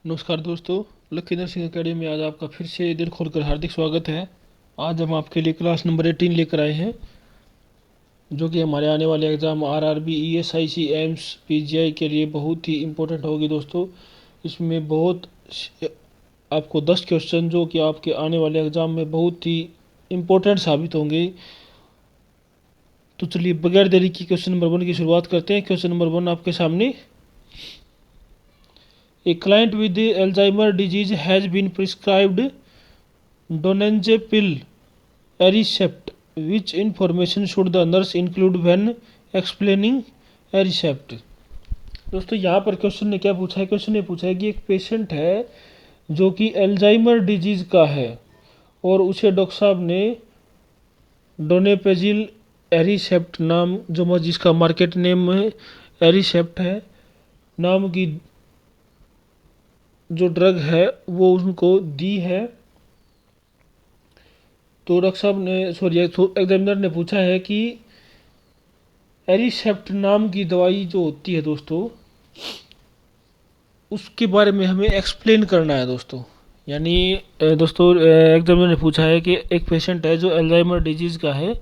नमस्कार दोस्तों, लखींदर सिंह अकेडमी में आज आपका फिर से दिल खोलकर हार्दिक स्वागत है। आज हम आपके लिए क्लास नंबर 18 लेकर आए हैं, जो कि हमारे आने वाले exam RRB, ESIC, AIIMS, PGI के लिए बहुत ही इम्पोर्टेंट होगी दोस्तों। इसमें आपको 10 क्वेश्चन जो कि आपके आने वाले एग्ज़ाम में बहुत ही इम्पोर्टेंट साबित होंगे। तो चलिए बगैर देरी की क्वेश्चन नंबर 1 की शुरुआत करते हैं। क्वेश्चन नंबर 1 आपके सामने। A client with Alzheimer disease has been prescribed donepezil Aricept. Which information should the nurse include when explaining Aricept? दोस्तों यहाँ पर क्वेश्चन ने क्या पूछा है? क्वेश्चन ने पूछा है कि एक पेशेंट है जो कि एल्जाइमर डिजीज का है और उसे डॉक्टर साहब ने डोनेपेजिल एरिसेप्ट नाम, जो जिसका मार्केट नेम है एरिसेप्ट है, नाम की जो ड्रग है वो उनको दी है। तो डॉक्टर साहब ने एग्जामिनर ने पूछा है कि एरिसेप्ट नाम की दवाई जो होती है दोस्तों, उसके बारे में हमें एक्सप्लेन करना है दोस्तों। यानी दोस्तों एग्जामिनर ने पूछा है कि एक पेशेंट है जो अल्जाइमर डिजीज का है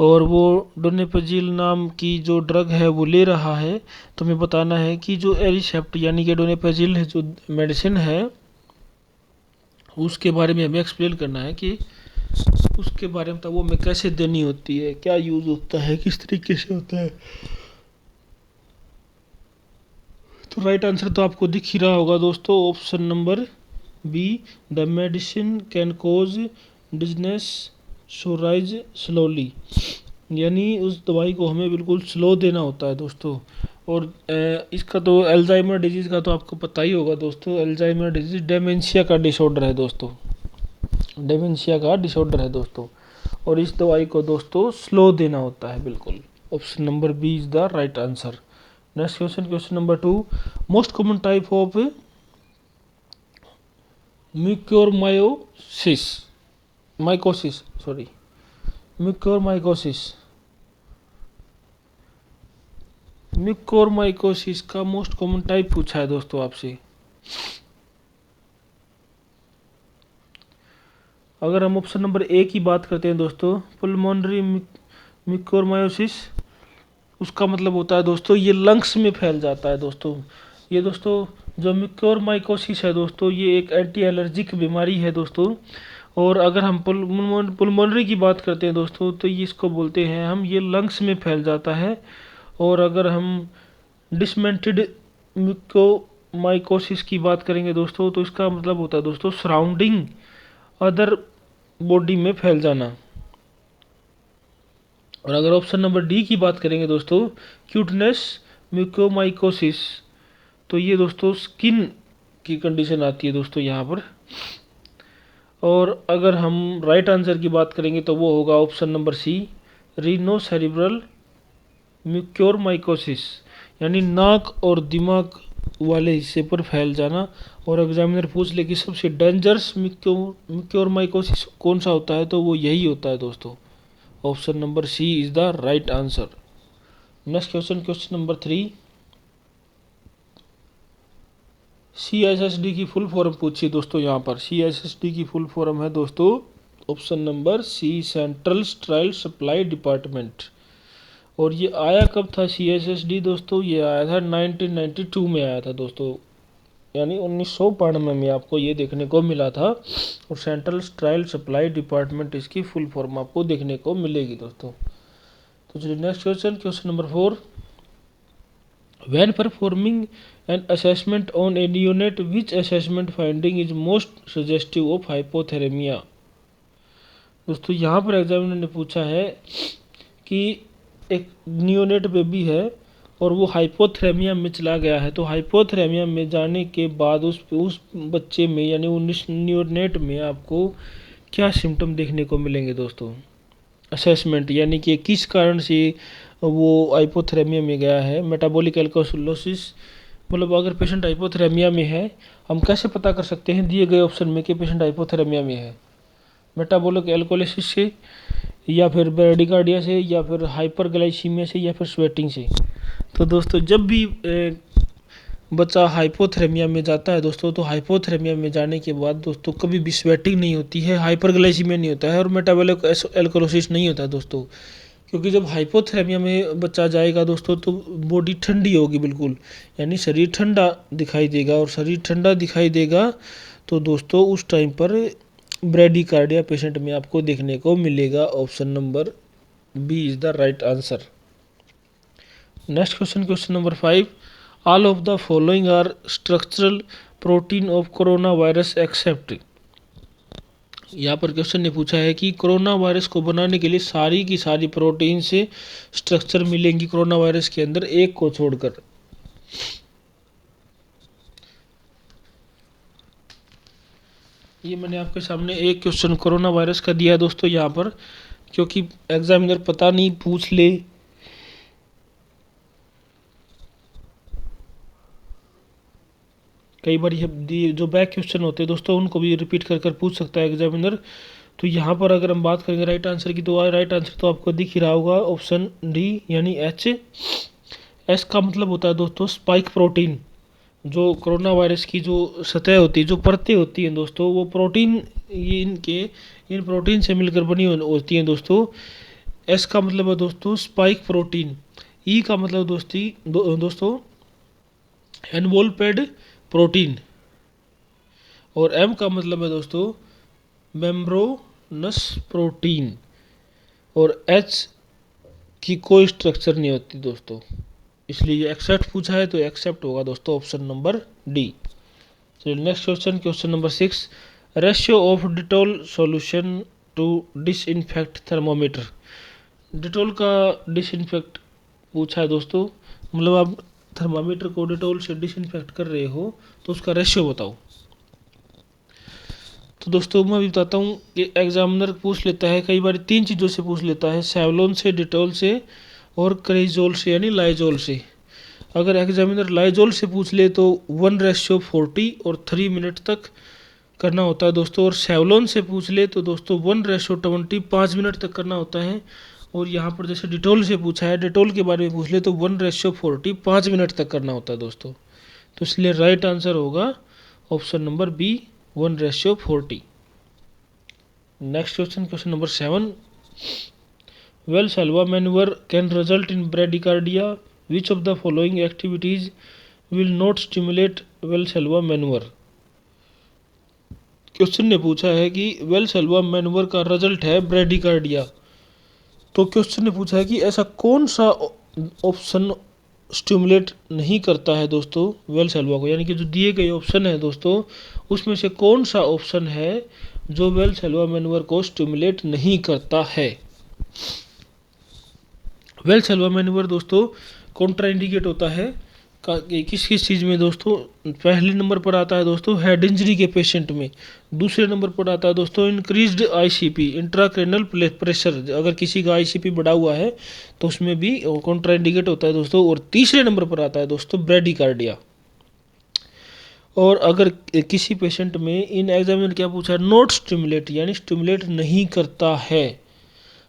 और वो डोनेपेजिल नाम की जो ड्रग है वो ले रहा है। तो हमें बताना है कि जो एरिसेप्ट यानी कि डोनेपेजिल जो मेडिसिन है उसके बारे में हमें एक्सप्लेन करना है कि उसके बारे में वो हमें कैसे देनी होती है, क्या यूज़ होता है, किस तरीके से होता है। तो राइट आंसर तो आपको दिख ही रहा होगा दोस्तों, option number B, the medicine can cause dizziness so rise slowly. यानी उस दवाई को हमें बिल्कुल स्लो देना होता है दोस्तों। और इसका तो अल्जाइमर डिजीज़ का तो आपको पता ही होगा दोस्तों। अल्जाइमर डिजीज़ डेमेंशिया का डिसऑर्डर है दोस्तों, डेमेंशिया का डिसऑर्डर है दोस्तों। और इस दवाई को दोस्तों स्लो देना होता है बिल्कुल। Option number B is the right answer. Next question, question number 2। Most common type of mucormycosis mucormycosis का मोस्ट कॉमन टाइप पूछा है दोस्तों आपसे। अगर हम ऑप्शन नंबर ए की बात करते हैं दोस्तों, पुल्मोनरी म्यूकोरमाइकोसिस, उसका मतलब होता है दोस्तों ये लंग्स में फैल जाता है दोस्तों। ये दोस्तों जो म्यूकोरमाइकोसिस है दोस्तों, ये एक एंटी एलर्जिक बीमारी है दोस्तों। और अगर हम पुल्मोनरी की बात करते हैं दोस्तों, तो ये इसको बोलते हैं हम, ये लंग्स में फैल जाता है। और अगर हम डिसमेंटेड म्यूकोरमाइकोसिस की बात करेंगे दोस्तों, तो इसका मतलब होता है दोस्तों सराउंडिंग अदर बॉडी में फैल जाना। और अगर ऑप्शन नंबर डी की बात करेंगे दोस्तों, क्यूटनेस म्यूकोरमाइकोसिस, तो ये दोस्तों स्किन की कंडीशन आती है दोस्तों यहाँ पर। और अगर हम राइट आंसर की बात करेंगे तो वो होगा option number C, rhino cerebral mucormycosis, यानी नाक और दिमाग वाले हिस्से पर फैल जाना। और एग्जामिनर पूछ ले कि सबसे डेंजरस म्यूकोरमाइकोसिस कौन सा होता है, तो वो यही होता है दोस्तों। Option number C is the right answer. Next question, question number 3। CSSD की फुल फॉर्म पूछी दोस्तों यहाँ पर। CSSD की फुल फॉर्म है दोस्तों option number C, central steroid supply department. और ये आया कब था CSSD दोस्तों? ये आया था 1992 में आया था दोस्तों, यानी 1992 में आपको ये देखने को मिला था। और सेंट्रल स्टेरॉइड सप्लाई डिपार्टमेंट इसकी फुल फॉर्म आपको देखने को मिलेगी दोस्तों। तो चलिए next question, question number 4। When performing an assessment on a neonate, which assessment finding is most suggestive of hypothermia? दोस्तों यहाँ पर एग्जामिनर ने पूछा है कि एक नियोनेट बेबी है और वो हाइपोथेरेमिया में चला गया है। तो हाइपोथेरेमिया में जाने के बाद उस बच्चे में यानी 19 नियोनेट में आपको क्या सिम्टम देखने को मिलेंगे दोस्तों? असेसमेंट यानी कि किस कारण से वो हाइपोथेरेमिया में गया है। मेटाबॉलिक एल्कोसिलोसिस, मतलब अगर पेशेंट हाइपोथेरेमिया में है, हम कैसे पता कर सकते हैं दिए गए ऑप्शन में कि पेशेंट हाइपोथेरेमिया में है? मेटाबॉलिक एल्कोलिसिस से, या फिर ब्रेडिकार्डिया से, या फिर हाइपरग्लाइसीमिया से, या फिर स्वेटिंग से। तो दोस्तों जब भी बच्चा हाइपोथेरेमिया में जाता है दोस्तों, तो हाइपोथेरेमिया में जाने के बाद दोस्तों कभी भी स्वेटिंग नहीं होती है, हाइपरग्लाइसीमिया नहीं होता है और मेटाबॉलिक एल्कोलोसिस नहीं होता है दोस्तों। क्योंकि जब हाइपोथेरेमिया में बच्चा जाएगा दोस्तों तो बॉडी ठंडी होगी बिल्कुल, यानी शरीर ठंडा दिखाई देगा, और शरीर ठंडा दिखाई देगा तो दोस्तों उस टाइम पर ब्रेडिकार्डिया पेशेंट में आपको देखने को मिलेगा। Option number B is the right answer. Next question, question number 5, all of the following are structural protein of corona virus except. यहाँ पर क्वेश्चन ने पूछा है कि कोरोना वायरस को बनाने के लिए सारी की सारी प्रोटीन से स्ट्रक्चर मिलेंगी कोरोना वायरस के अंदर, एक को छोड़कर। ये मैंने आपके सामने एक क्वेश्चन कोरोना वायरस का दिया है दोस्तों यहाँ पर, क्योंकि एग्जामिनर पता नहीं पूछ ले कई बार ये जो बैक क्वेश्चन होते हैं दोस्तों उनको भी रिपीट कर कर पूछ सकता है एग्जामिनर। तो यहाँ पर अगर हम बात करेंगे राइट आंसर की, तो राइट आंसर तो आपको दिख ही रहा होगा, ऑप्शन डी यानी एच। एस का मतलब होता है दोस्तों स्पाइक प्रोटीन। जो कोरोना वायरस की जो सतह होती है, जो परतें होती हैं दोस्तों, वो प्रोटीन ये इन प्रोटीन से मिलकर बनी होती हैं दोस्तों। एस का मतलब है दोस्तों स्पाइक प्रोटीन। ई का मतलब दोस्तों एनवोल्पेड प्रोटीन, और एम का मतलब है दोस्तों मेम्ब्रोनस प्रोटीन, और एच की कोई स्ट्रक्चर नहीं होती दोस्तों, इसलिए ये एक्सेप्ट पूछा है तो एक्सेप्ट होगा दोस्तों, ऑप्शन नंबर डी। चलिए next question, question number 6, ratio of Dettol solution to disinfect thermometer. Dettol का डिसइंफेक्ट पूछा है दोस्तों, मतलब आप थर्मामीटर को डिटॉल से डिसइंफेक्ट कर रहे हो तो उसका रेशियो बताओ। तो दोस्तों मैं भी बताता हूँ कि एग्जामिनर पूछ लेता है कई बार 3 चीज़ों से पूछ लेता है, सेवलोन से, डिटॉल से और क्रेजोल से यानी लाइजोल से। अगर एग्जामिनर लाइजोल से पूछ ले तो 1:40 और 3 मिनट तक करना होता है दोस्तों, और सेवलोन से पूछ ले तो दोस्तों 1:20 5 मिनट तक करना होता है। और यहाँ पर जैसे डिटॉल से पूछा है, डिटॉल के बारे में पूछ ले तो 1:40 5 मिनट तक करना होता है दोस्तों। तो इसलिए राइट आंसर होगा option number B 1:40। Next question, question number 7, Valsalva maneuver can result in bradycardia. Which of the following activities will not stimulate Valsalva maneuver? Question ने पूछा है कि वेलसेल्वा मैनूवर का रिजल्ट है ब्रेडिकार्डिया। तो क्वेश्चन ने पूछा है कि ऐसा कौन सा ऑप्शन स्टिमुलेट नहीं करता है दोस्तों वेलसेल्वा को, यानी कि जो दिए गए ऑप्शन है दोस्तों उसमें से कौन सा ऑप्शन है जो वेलसेल्वा मैनूवर को स्टिमुलेट नहीं करता है। वेलसेल्वा मैनूवर दोस्तों कॉन्ट्राइंडिकेट होता है किस किस चीज़ में दोस्तों। पहले नंबर पर आता है दोस्तों हेड इंजरी के पेशेंट में, दूसरे नंबर पर आता है दोस्तों इंक्रीज्ड आईसीपी इंट्राक्रेनल प्रेशर, अगर किसी का आईसीपी बढ़ा हुआ है तो उसमें भी कॉन्ट्राइंडिकेट होता है दोस्तों, और तीसरे नंबर पर आता है दोस्तों ब्रेडिकार्डिया। और अगर किसी पेशेंट में इन एग्जामिनर क्या पूछा है, नॉट स्टिमुलेट यानी स्टिमुलेट नहीं करता है,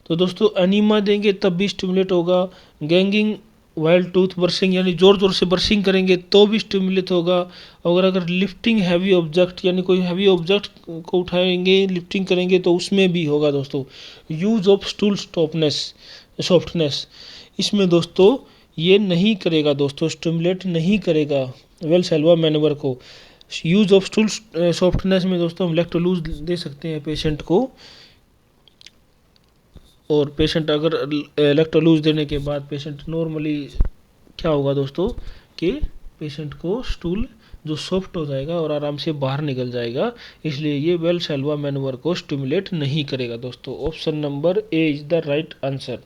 तो दोस्तों एनीमा देंगे तब भी स्टिमुलेट होगा, गैंगिंग वाइल टूथ बर्सिंग यानी जोर जोर से बर्सिंग करेंगे तो भी स्टिमुलेट होगा, और अगर लिफ्टिंग हैवी ऑब्जेक्ट यानी कोई हैवी ऑब्जेक्ट को उठाएंगे लिफ्टिंग करेंगे तो उसमें भी होगा दोस्तों। यूज ऑफ स्टूल सॉफ्टनेस इसमें दोस्तों ये नहीं करेगा दोस्तों, स्टिमुलेट नहीं करेगा वेलसेल्वा मैनूवर को। यूज ऑफ स्टूल सॉफ्टनेस में दोस्तों हम लैक्टोलूज दे सकते हैं पेशेंट को, और पेशेंट अगर इलेक्ट्रोलूज देने के बाद पेशेंट नॉर्मली क्या होगा दोस्तों कि पेशेंट को स्टूल जो सॉफ्ट हो जाएगा और आराम से बाहर निकल जाएगा, इसलिए ये वेलसेल्वा मैनूवर को स्टिमुलेट नहीं करेगा दोस्तों। Option number A is the right answer.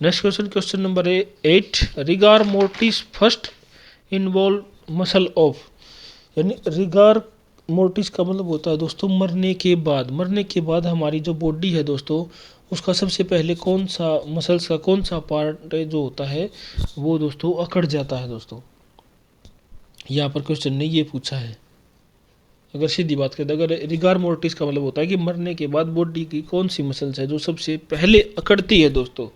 Next question, question number 8, rigor mortis first involve muscle of, यानी रिगार मोर्टिस का मतलब होता है दोस्तों मरने के बाद। मरने के बाद हमारी जो बॉडी है दोस्तों उसका सबसे पहले कौन सा मसल्स का कौन सा पार्ट जो होता है वो दोस्तों अकड़ जाता है दोस्तों। यहाँ पर क्वेश्चन ने ये पूछा है, अगर सीधी बात करें अगर रिगार मोर्टिस का मतलब होता है कि मरने के बाद बॉडी की कौन सी मसल्स है जो सबसे पहले अकड़ती है दोस्तों,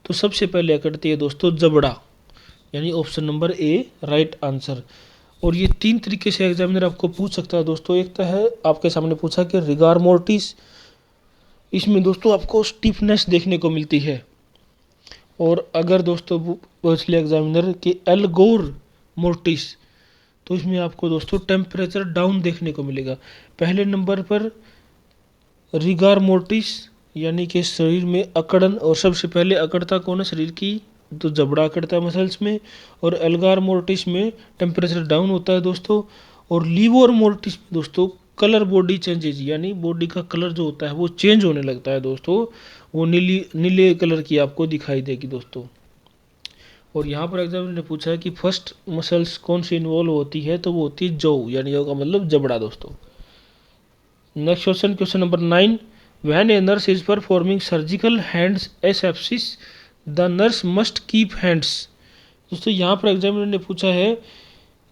तो सबसे पहले अकड़ती है दोस्तों जबड़ा, यानी ऑप्शन नंबर ए राइट आंसर। और ये 3 तरीके से एग्जामिनर आपको पूछ सकता है दोस्तों। एक तो है आपके सामने पूछा कि रिगार मोर्टिस, इसमें दोस्तों आपको स्टिफनेस देखने को मिलती है। और अगर दोस्तों पूछ लिया एग्जामिनर कि एल्गोर मोर्टिस, तो इसमें आपको दोस्तों टेम्परेचर डाउन देखने को मिलेगा। पहले नंबर पर रिगार मोर्टिस यानी कि शरीर में अकड़न, और सबसे पहले अकड़ता कौन है शरीर की, तो जबड़ा अकड़ता है मसल्स में। और एल्गार मोर्टिस में टेम्परेचर डाउन होता है दोस्तों। और लीवोर मोर्टिस में दोस्तों कलर बॉडी चेंजेज, यानी बॉडी का कलर जो होता है वो चेंज होने लगता है दोस्तों, वो नीले कलर की आपको दिखाई देगी दोस्तों। और यहाँ पर एग्जामिनर ने पूछा है कि फर्स्ट मसल्स कौन सी इन्वॉल्व होती है, तो वो होती है जौ, यानी जौ का मतलब जबड़ा दोस्तों। Next question, question number 9, when a nurse is performing surgical hands asepsis the nurse must keep hands. दोस्तों यहाँ पर एग्जामिनर ने पूछा है,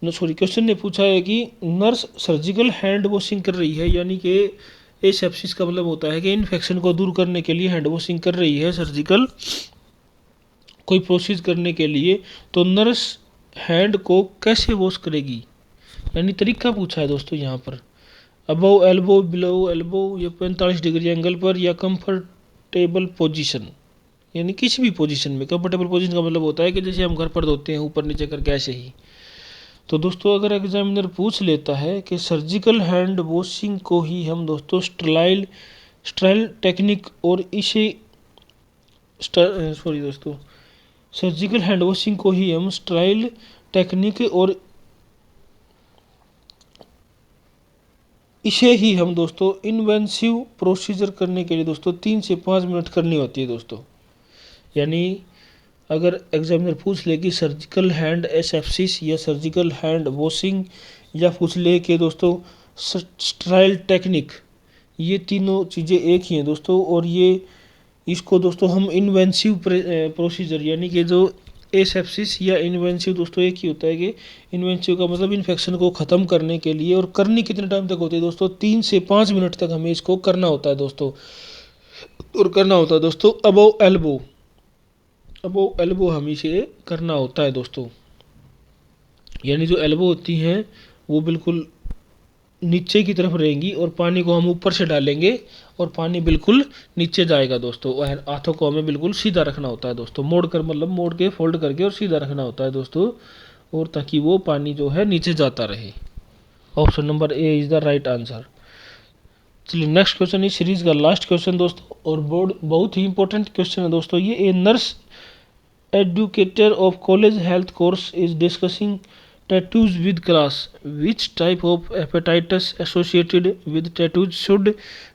क्वेश्चन ने पूछा है कि नर्स सर्जिकल हैंड वॉशिंग कर रही है, यानी कि एसेप्सिस का मतलब होता है कि इन्फेक्शन को दूर करने के लिए हैंड वॉशिंग कर रही है, सर्जिकल कोई प्रोसेस करने के लिए, तो नर्स हैंड को कैसे वॉश करेगी, यानी तरीका पूछा है दोस्तों यहाँ पर। अबव एल्बो, बिलो एल्बो, या 45 डिग्री एंगल पर, या कंफर्टेबल पोजीशन, यानी किसी भी पोजीशन में। कंफर्टेबल पोजीशन का मतलब होता है कि जैसे हम घर पर धोते हैं ऊपर नीचे करके, ऐसे ही। तो दोस्तों अगर एग्जामिनर पूछ लेता है कि सर्जिकल हैंड वॉशिंग को ही हम दोस्तों स्ट्राइल टेक्निक और इसे सॉरी दोस्तों, सर्जिकल हैंड वॉशिंग को ही हम स्ट्राइल टेक्निक और इसे ही हम दोस्तों इन्वेंसिव प्रोसीजर करने के लिए दोस्तों 3 से 5 मिनट करनी होती है दोस्तों। यानी अगर एग्जामिनर पूछ ले कि सर्जिकल हैंड एसेप्सिस या सर्जिकल हैंड वॉशिंग, या पूछ ले कि दोस्तों स्ट्राइल टेक्निक, ये तीनों चीज़ें एक ही हैं दोस्तों। और ये इसको दोस्तों हम इन्वेंसिव प्रोसीजर, यानी कि जो एसेप्सिस या इन्वेंसिव दोस्तों एक ही होता है कि इन्वेंसिव का मतलब इन्फेक्शन को ख़त्म करने के लिए। और करनी कितने टाइम तक होती है दोस्तों, 3 से 5 मिनट तक हमें इसको करना होता है दोस्तों। और करना होता है दोस्तों अबव एल्बो, अबव एल्बो हमें इसे करना होता है दोस्तों। यानी जो एल्बो होती हैं वो बिल्कुल नीचे की तरफ रहेंगी, और पानी को हम ऊपर से डालेंगे और पानी बिल्कुल नीचे जाएगा दोस्तों। और हाथों को हमें बिल्कुल सीधा रखना होता है दोस्तों, मोड़ कर, मतलब मोड़ के फोल्ड करके और सीधा रखना होता है दोस्तों, और ताकि वो पानी जो है नीचे जाता रहे। Option number A is the right answer. चलिए नेक्स्ट क्वेश्चन इस सीरीज का लास्ट क्वेश्चन दोस्तों, और बोर्ड बहुत ही इंपॉर्टेंट क्वेश्चन है दोस्तों ये। A nurse educator of college health course is discussing tattoos with class. Which type of hepatitis associated with tattoos should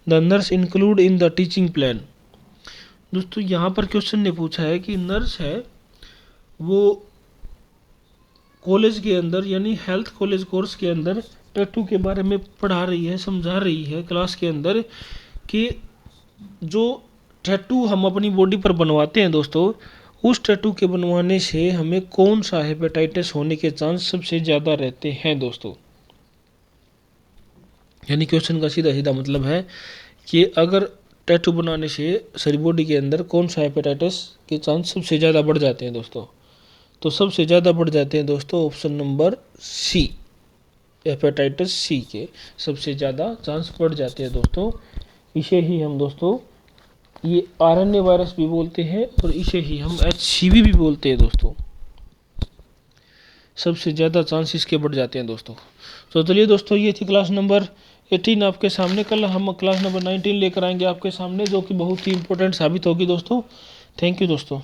the nurse include in the teaching plan? दोस्तों यहाँ पर question ने पूछा है कि नर्स है वो कॉलेज के अंदर, यानी हेल्थ कॉलेज कोर्स के अंदर टैटू के बारे में पढ़ा रही है, समझा रही है क्लास के अंदर, कि जो टैटू हम अपनी बॉडी पर बनवाते हैं दोस्तों, उस टैटू के बनवाने से हमें कौन सा हेपेटाइटिस होने के चांस सबसे ज़्यादा रहते हैं दोस्तों। यानी क्वेश्चन का सीधा सीधा मतलब है कि अगर टैटू बनाने से सारी बॉडी के अंदर कौन सा हेपेटाइटिस के चांस सबसे ज़्यादा बढ़ जाते हैं दोस्तों, तो सबसे ज़्यादा बढ़ जाते हैं दोस्तों option number C, hepatitis C के सबसे ज़्यादा चांस बढ़ जाते हैं दोस्तों। इसे ही हम दोस्तों ये आरएनए वायरस भी बोलते हैं, और इसे ही हम HCV भी बोलते हैं दोस्तों। सबसे ज़्यादा चांस इसके बढ़ जाते हैं दोस्तों। तो चलिए दोस्तों ये थी क्लास नंबर 18 आपके सामने। कल हम क्लास नंबर 19 लेकर आएंगे आपके सामने, जो कि बहुत ही इंपॉर्टेंट साबित होगी दोस्तों। थैंक यू दोस्तों।